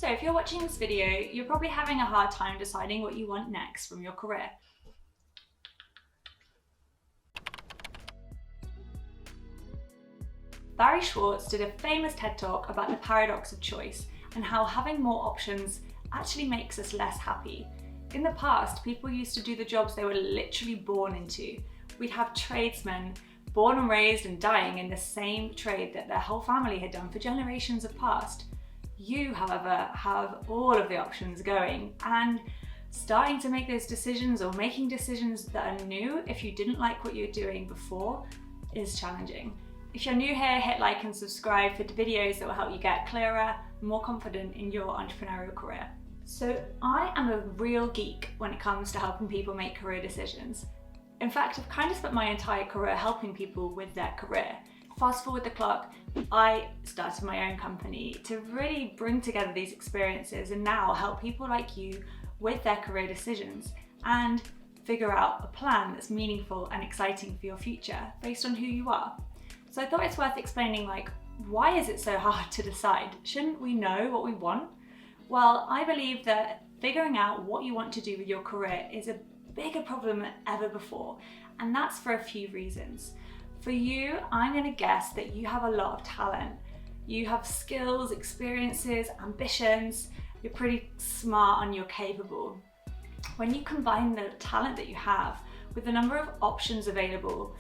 So if you're watching this video, you're probably having a hard time deciding what you want next from your career. Barry Schwartz did a famous TED Talk about the paradox of choice and how having more options actually makes us less happy. In the past, people used to do the jobs they were literally born into. We'd have tradesmen born and raised and dying in the same trade that their whole family had done for generations of past. You, however, have all of the options going, and starting to make those decisions or making decisions that are new if you didn't like what you were doing before is challenging. If you're new here, hit like and subscribe for videos that will help you get clearer, more confident in your entrepreneurial career. So I am a real geek when it comes to helping people make career decisions. In fact, I've kind of spent my entire career helping people with their career. Fast forward the clock, I started my own company to really bring together these experiences and now help people like you with their career decisions and figure out a plan that's meaningful and exciting for your future based on who you are. So I thought it's worth explaining, why is it so hard to decide? Shouldn't we know what we want? Well, I believe that figuring out what you want to do with your career is a bigger problem than ever before, and that's for a few reasons. For you, I'm going to guess that you have a lot of talent. You have skills, experiences, ambitions, you're pretty smart and you're capable. When you combine the talent that you have with the number of options available,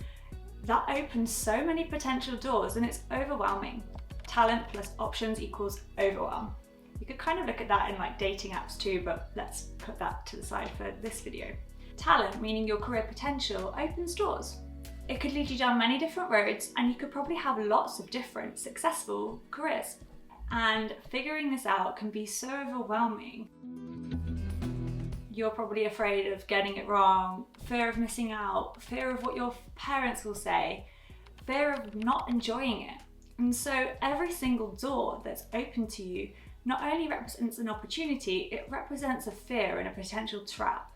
that opens so many potential doors and it's overwhelming. Talent plus options equals overwhelm. You could kind of look at that in dating apps too, but let's put that to the side for this video. Talent, meaning your career potential, opens doors. It could lead you down many different roads and you could probably have lots of different successful careers. And figuring this out can be so overwhelming. You're probably afraid of getting it wrong, fear of missing out, fear of what your parents will say, fear of not enjoying it. And so every single door that's open to you not only represents an opportunity, it represents a fear and a potential trap.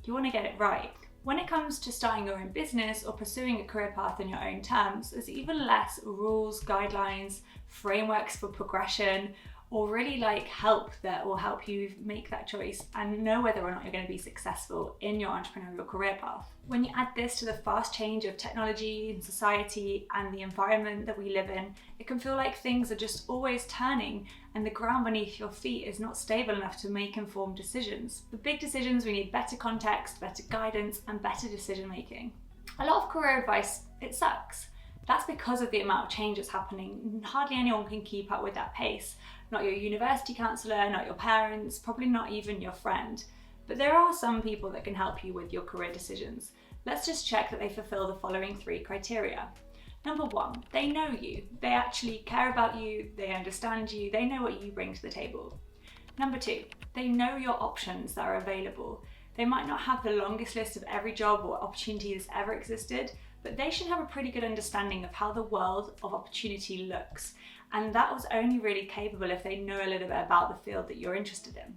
You want to get it right. When it comes to starting your own business or pursuing a career path on your own terms, there's even less rules, guidelines, frameworks for progression, or really help that will help you make that choice and know whether or not you're going to be successful in your entrepreneurial career path. When you add this to the fast change of technology and society and the environment that we live in, it can feel like things are just always turning and the ground beneath your feet is not stable enough to make informed decisions. For big decisions, we need better context, better guidance, and better decision making. A lot of career advice, it sucks. That's because of the amount of change that's happening. Hardly anyone can keep up with that pace. Not your university counsellor, not your parents, probably not even your friend. But there are some people that can help you with your career decisions. Let's just check that they fulfill the following 3 criteria. Number 1, they know you. They actually care about you, they understand you, they know what you bring to the table. Number 2, they know your options that are available. They might not have the longest list of every job or opportunity that's ever existed, but they should have a pretty good understanding of how the world of opportunity looks. And that was only really capable if they know a little bit about the field that you're interested in.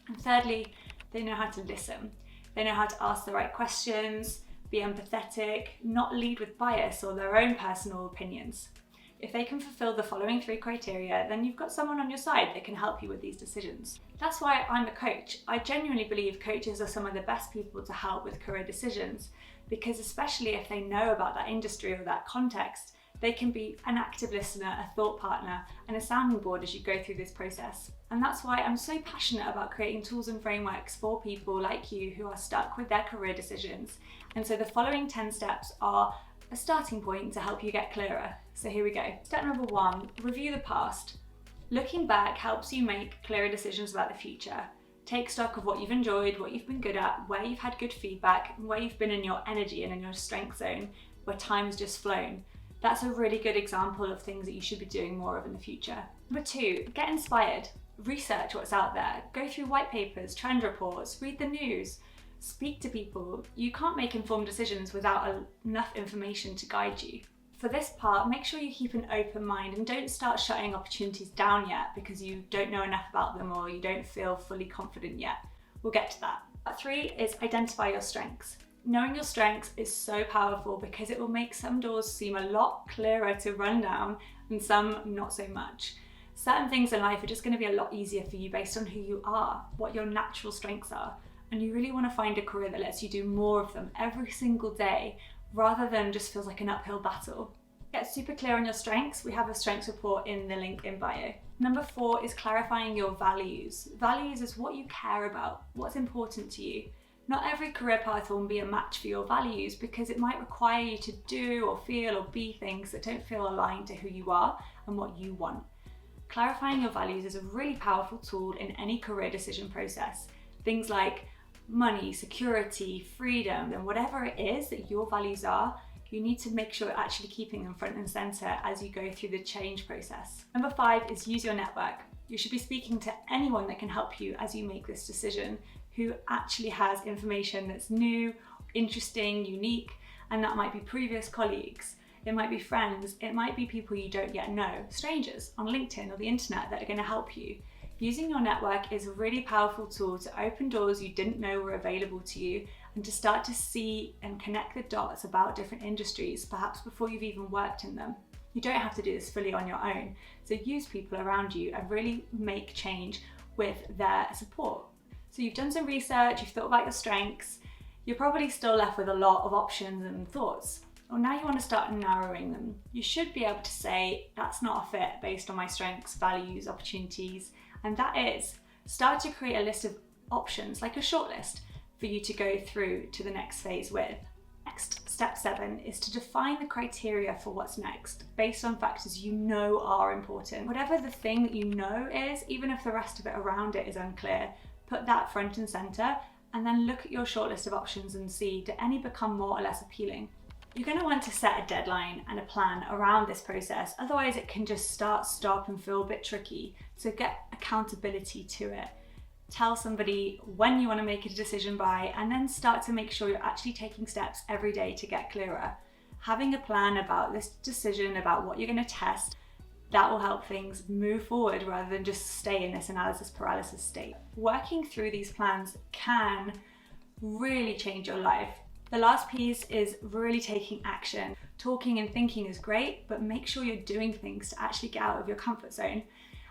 And thirdly, they know how to listen. They know how to ask the right questions, be empathetic, not lead with bias or their own personal opinions. If they can fulfill the following 3 criteria, then you've got someone on your side that can help you with these decisions. That's why I'm a coach. I genuinely believe coaches are some of the best people to help with career decisions, because especially if they know about that industry or that context, they can be an active listener, a thought partner, and a sounding board as you go through this process. And that's why I'm so passionate about creating tools and frameworks for people like you who are stuck with their career decisions. And so the following 10 steps are a starting point to help you get clearer. So here we go. Step number 1, review the past. Looking back helps you make clearer decisions about the future. Take stock of what you've enjoyed, what you've been good at, where you've had good feedback, and where you've been in your energy and in your strength zone, where time's just flown. That's a really good example of things that you should be doing more of in the future. Number 2, get inspired. Research what's out there. Go through white papers, trend reports, read the news, speak to people. You can't make informed decisions without enough information to guide you. For this part, make sure you keep an open mind and don't start shutting opportunities down yet because you don't know enough about them or you don't feel fully confident yet. We'll get to that. Part 3 is identify your strengths. Knowing your strengths is so powerful because it will make some doors seem a lot clearer to run down and some not so much. Certain things in life are just going to be a lot easier for you based on who you are, what your natural strengths are, and you really want to find a career that lets you do more of them every single day rather than just feels like an uphill battle. Get super clear on your strengths. We have a strengths report in the link in bio. Number 4 is clarifying your values. Values is what you care about, what's important to you. Not every career path will be a match for your values because it might require you to do or feel or be things that don't feel aligned to who you are and what you want. Clarifying your values is a really powerful tool in any career decision process. Things like money, security, freedom, and whatever it is that your values are, you need to make sure you're actually keeping them front and center as you go through the change process. Number 5 is use your network. You should be speaking to anyone that can help you as you make this decision, who actually has information that's new, interesting, unique, and that might be previous colleagues, it might be friends, it might be people you don't yet know, strangers on LinkedIn or the internet that are going to help you. Using your network is a really powerful tool to open doors you didn't know were available to you and to start to see and connect the dots about different industries, perhaps before you've even worked in them. You don't have to do this fully on your own, so use people around you and really make change with their support. So you've done some research, you've thought about your strengths, you're probably still left with a lot of options and thoughts. Well, now you want to start narrowing them. You should be able to say, that's not a fit based on my strengths, values, opportunities, and that is, start to create a list of options, like a shortlist, for you to go through to the next phase with. Next, step 7 is to define the criteria for what's next, based on factors you know are important. Whatever the thing that you know is, even if the rest of it around it is unclear, put that front and center, and then look at your shortlist of options and see, do any become more or less appealing? You're going to want to set a deadline and a plan around this process, otherwise it can just stop and feel a bit tricky. So get accountability to it. Tell somebody when you want to make a decision by, and then start to make sure you're actually taking steps every day to get clearer. Having a plan about this decision, about what you're going to test, that will help things move forward rather than just stay in this analysis paralysis state. Working through these plans can really change your life. The last piece is really taking action. Talking and thinking is great, but make sure you're doing things to actually get out of your comfort zone.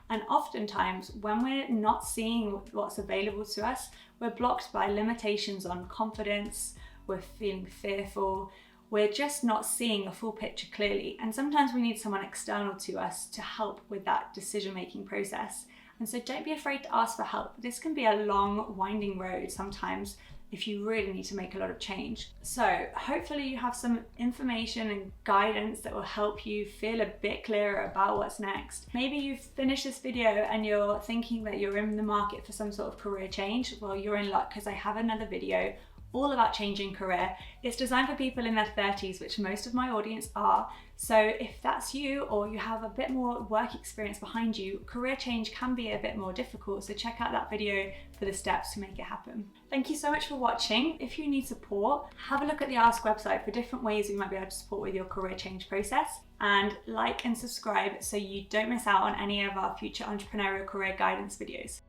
And oftentimes, when we're not seeing what's available to us, we're blocked by limitations on confidence, we're feeling fearful, we're just not seeing a full picture clearly. And sometimes we need someone external to us to help with that decision-making process. And so don't be afraid to ask for help. This can be a long, winding road sometimes if you really need to make a lot of change. So hopefully you have some information and guidance that will help you feel a bit clearer about what's next. Maybe you've finished this video and you're thinking that you're in the market for some sort of career change. Well, you're in luck, because I have another video all about changing career. It's designed for people in their 30s, which most of my audience are. So if that's you, or you have a bit more work experience behind you, career change can be a bit more difficult. So check out that video for the steps to make it happen. Thank you so much for watching. If you need support, have a look at the Ask website for different ways we might be able to support with your career change process. And like and subscribe so you don't miss out on any of our future entrepreneurial career guidance videos.